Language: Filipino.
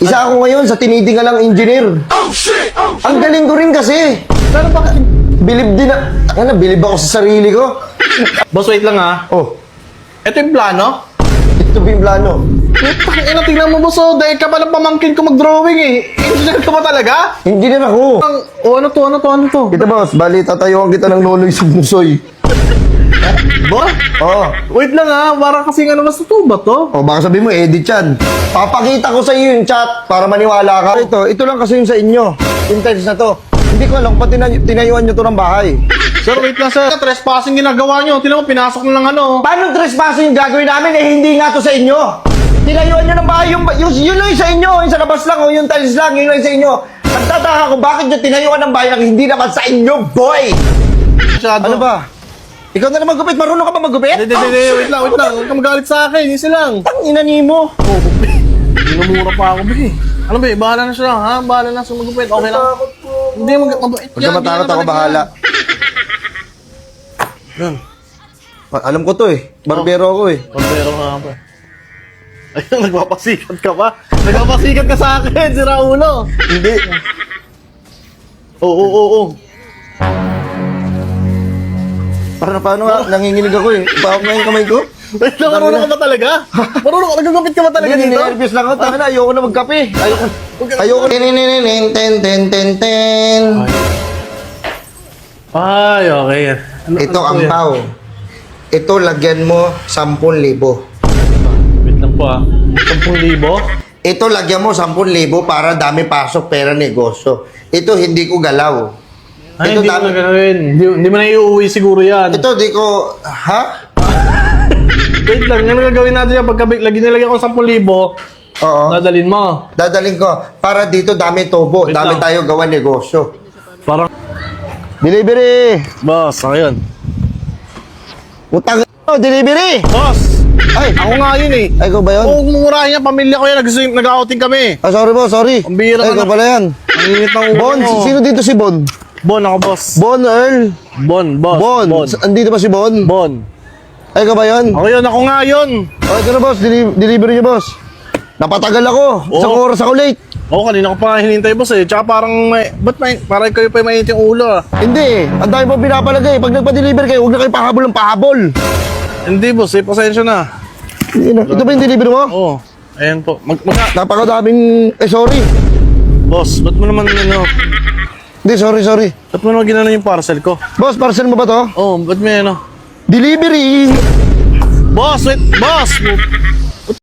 Isa ako ngayon sa tinidingalang engineer. Ang galing ko rin kasi. Pero bakit? Bilib din na. Ano, bilib ako sa sarili ko. Boss, wait lang ha. Oh, Ito yung plano. ito ba yung plano? Putang ina, tingnan mo boss, oh. Dahil ka pala pamangkin ko mag-drawing eh. Engineer ka ba talaga? Hindi na ako. Ano to? Kita boss, bali tatayuan kita ng loloy sa musoy. Boss? Oh, Wait lang ha. Parang kasi nga naman sa tuba to. o baka sabihin mo, edit yan. Papakita ko sa iyo yung chat para maniwala ka. Ito lang kasi yung sa inyo. Yung tiles na to. Hindi ko alam, pati tinayuan nyo to ng bahay. Sir, wait lang sir. Trespassing ginagawa nyo. Tinan mo, pinasok na lang ano. Paano trespassing yung gagawin namin? Eh, hindi nga to sa inyo. Tinayuan nyo ng bahay, yun lang yung sa inyo. Yung sa labas lang, o yung tiles lang, yun lang yung sa inyo. Nagtataka ko, bakit nyo tinayuan ng bahay ang hindi naman sa inyo, boy? Masyado. Ano ba? Ikaw na naman gupit, marunong ka ba magupit? Hindi. Wait lang. Huwag ka magalit sa akin. Easy lang. Ang inani mo. Oh, minumura pa ako, Bi. Ano ba, bahala na siya, ha? Bahala na sa magupit. Okay lang. Hindi, mabait Huwag ka matakot, ako bahala. Yan. Alam ko to eh. Barbero ako eh. Pambero nga pa. Ayun, nagpapasikat ka pa. Nagpapasikat ka sa akin, si Raulo. Hindi. Oo. Paano nga? Nanginginig ako eh. Ipahok na yung kamay ko. Wait lang, marunong ka ba talaga? Marunong ka, nagagapit ka ba talaga Hindi, dito? nervous lang ako. Tanga na, ayoko na magkape. Ayoko. Ten. Ay, okay. Ito ang pao. Ito lagyan mo 10,000. Wait lang po, 10,000? Ito lagyan mo 10,000 para dami pasok, pera negosyo. Ito hindi ko galaw. Ay, Ito hindi mo na gagawin. Hindi mo na iuwi siguro yan. Ito di ko, ha? Wait lang, yung gagawin natin yan. Pagka nilagyan ko 10,000, Oo. dadalhin mo. Dadalhin ko. Para dito dami tubo. Wait Dami lang. tayo gawa negosyo. Parang, Delivery! boss, ayun. Utang delivery! Boss! Ay! Ako nga yun eh. Ay, ko ba yun? Oo, mumurahin niya. Pamilya ko yan. Nag-outing kami. Ah, sorry po, sorry. Ang bihira Ay, ka ko na. pala yan. Ang init ng ulo Bon, mo. sino dito si Bon? Bon ako, boss. Bon, Earl? Bon, boss. Bon. Andito ba si Bon? Bon. Ay, ka ba yun? Ako nga yun. Okay, ito na boss. Delivery niyo, boss. Napatagal ako. Isang oras ako late. Oo, kanina ko pa nga hinintay, boss eh. Tsaka parang parang kayo pa yung mainit yung ulo ah. Hindi eh. Ang dami po pinapalagay. Pag nagpa-deliver kayo, huwag na kayo pahabol ng pahabol. Hindi, boss eh. Pasensya na. Hindi na. Ito ba yung delivery mo? Oo. Ayan po. Napakadaming... sorry. Boss, ba't mo naman Hindi, sorry. ba't mo naman ginano yung parcel ko? Boss, parcel mo ba to? Oo, ba't may Delivery! Boss, wait, boss!